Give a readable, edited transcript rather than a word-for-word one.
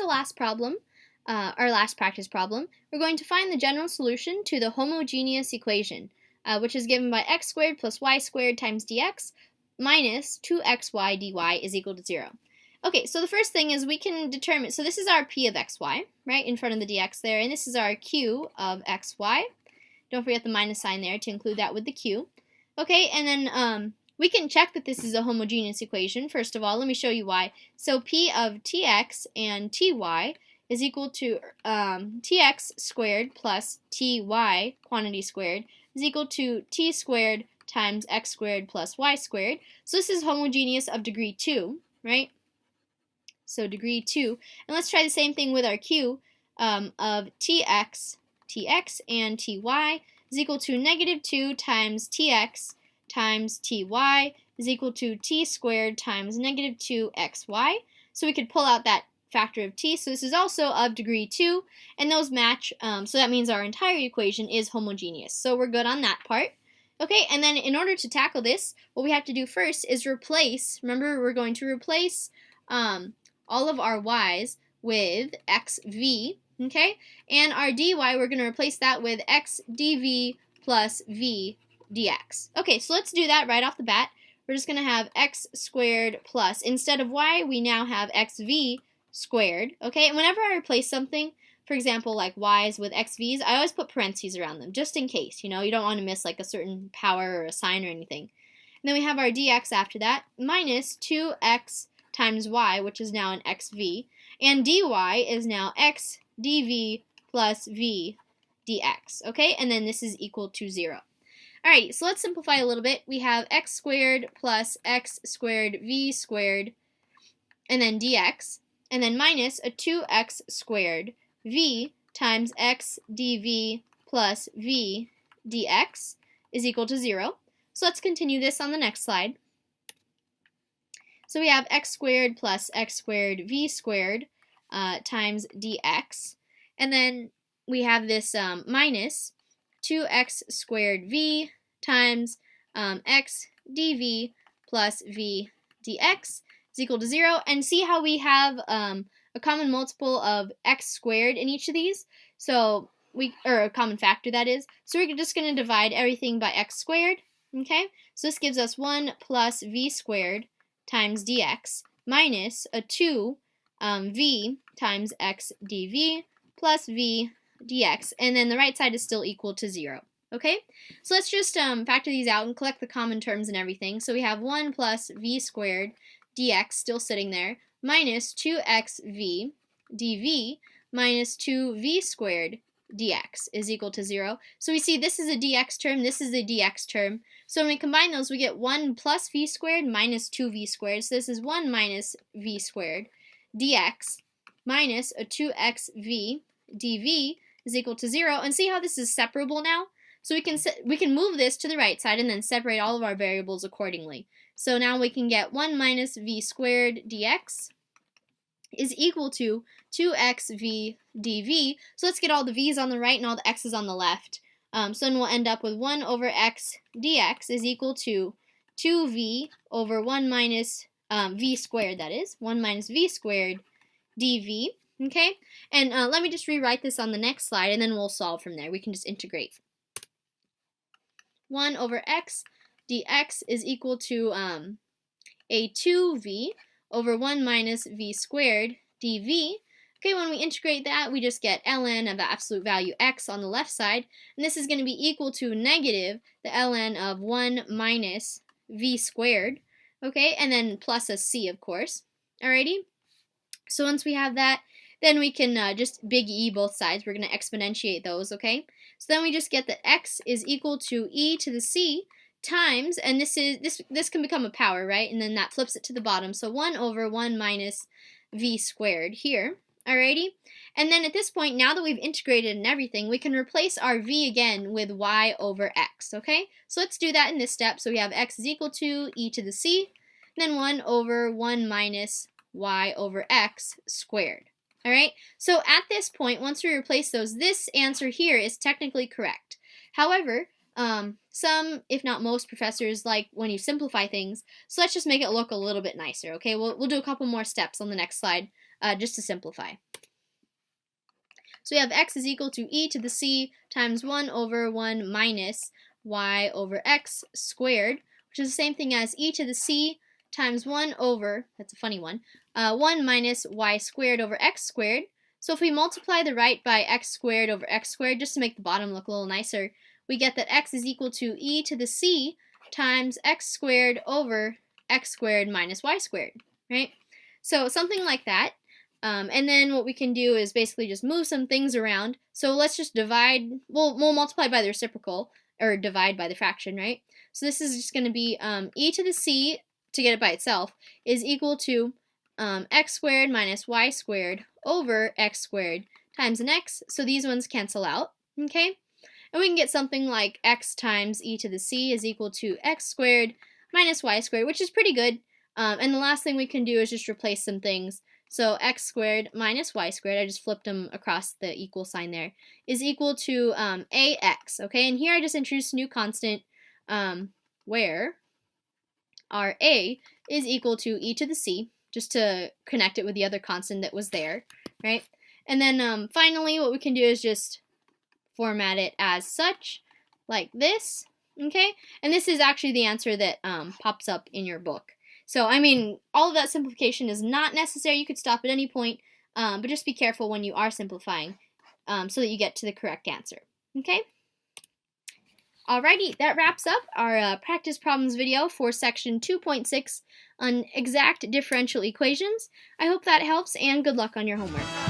the last problem, our last practice problem. We're going to find the general solution to the homogeneous equation, which is given by x squared plus y squared times dx minus 2xy dy is equal to 0. Okay, so the first thing is we can determine, so this is our p of xy, right, in front of the dx there, and this is our q of xy. Don't forget the minus sign there to include that with the q. Okay, and then we can check that this is a homogeneous equation. First of all, let me show you why. So p of tx and ty is equal to tx squared plus ty, quantity squared, is equal to t squared times x squared plus y squared. So this is homogeneous of degree 2, right? So degree 2. And let's try the same thing with our q of tx and ty is equal to negative 2 times tx times ty is equal to t squared times negative 2xy. So we could pull out that factor of t. So this is also of degree 2, and those match. So that means our entire equation is homogeneous. So we're good on that part. Okay, and then in order to tackle this, what we have to do first is replace. Remember, we're going to replace all of our y's with xv, okay? And our dy, we're going to replace that with x dv plus v dx. Okay, so let's do that right off the bat. We're just going to have x squared plus, instead of y, we now have xv squared, okay? And whenever I replace something, for example, like y's with xv's, I always put parentheses around them, just in case, you know, you don't want to miss like a certain power or a sign or anything. And then we have our dx after that, minus 2x times y, which is now an xv, and dy is now x dv plus v dx, okay? And then this is equal to 0. Alrighty, so let's simplify a little bit. We have x squared plus x squared v squared, and then dx, and then minus a 2x squared v times x dv plus v dx is equal to 0. So let's continue this on the next slide. So we have x squared plus x squared v squared times dx, and then we have this minus 2x squared v times x dv plus v dx is equal to 0. And see how we have a common multiple of x squared in each of these? So or a common factor, that is. So we're just going to divide everything by x squared, okay? So this gives us 1 plus v squared times dx minus a 2 v times x dv plus v dx, and then the right side is still equal to 0. Okay, so let's just factor these out and collect the common terms and everything. So we have 1 plus v squared dx still sitting there, minus 2xv dv minus 2v squared dx is equal to 0. So we see this is a dx term, this is a dx term. So when we combine those, we get 1 plus v squared minus 2v squared. So this is 1 minus v squared dx minus a 2xv dv is equal to 0. And see how this is separable now? So we can move this to the right side and then separate all of our variables accordingly. So now we can get 1 minus v squared dx is equal to 2xv dv. So let's get all the v's on the right and all the x's on the left. So then we'll end up with 1 over x dx is equal to 2v over 1 minus v squared, that is, 1 minus v squared dv. Okay, and let me just rewrite this on the next slide, and then we'll solve from there. We can just integrate. 1 over x dx is equal to a 2v over 1 minus v squared dv. Okay, when we integrate that, we just get ln of the absolute value x on the left side, and this is going to be equal to negative the ln of 1 minus v squared, okay, and then plus a c, of course. Alrighty, so once we have that, then we can just big E both sides. We're going to exponentiate those, okay? So then we just get that x is equal to e to the c times, and this can become a power, right? And then that flips it to the bottom. So 1 over 1 minus v squared here. Alrighty? And then at this point, now that we've integrated and everything, we can replace our v again with y over x, okay? So let's do that in this step. So we have x is equal to e to the c, then 1 over 1 minus y over x squared. Alright, so at this point, once we replace those, this answer here is technically correct. However, some, if not most professors like when you simplify things, so let's just make it look a little bit nicer, okay? We'll do a couple more steps on the next slide. just to simplify. So we have x is equal to e to the c times 1 over 1 minus y over x squared, which is the same thing as e to the c times 1 over, that's a funny one, 1 minus y squared over x squared. So if we multiply the right by x squared over x squared, just to make the bottom look a little nicer, we get that x is equal to e to the c times x squared over x squared minus y squared, right? So something like that. And then what we can do is basically just move some things around. So let's just divide, we'll multiply by the reciprocal, or divide by the fraction, right? So this is just going to be e to the c, to get it by itself, is equal to x squared minus y squared over x squared times an x. So these ones cancel out, okay? And we can get something like x times e to the c is equal to x squared minus y squared, which is pretty good. And the last thing we can do is just replace some things. So x squared minus y squared, I just flipped them across the equal sign there, is equal to ax, okay? And here I just introduced a new constant where our a is equal to e to the c, just to connect it with the other constant that was there, right? And then finally what we can do is just format it as such, like this, okay? And this is actually the answer that pops up in your book. So, I mean, all of that simplification is not necessary. You could stop at any point, but just be careful when you are simplifying so that you get to the correct answer, okay? Alrighty, that wraps up our practice problems video for section 2.6 on exact differential equations. I hope that helps, and good luck on your homework.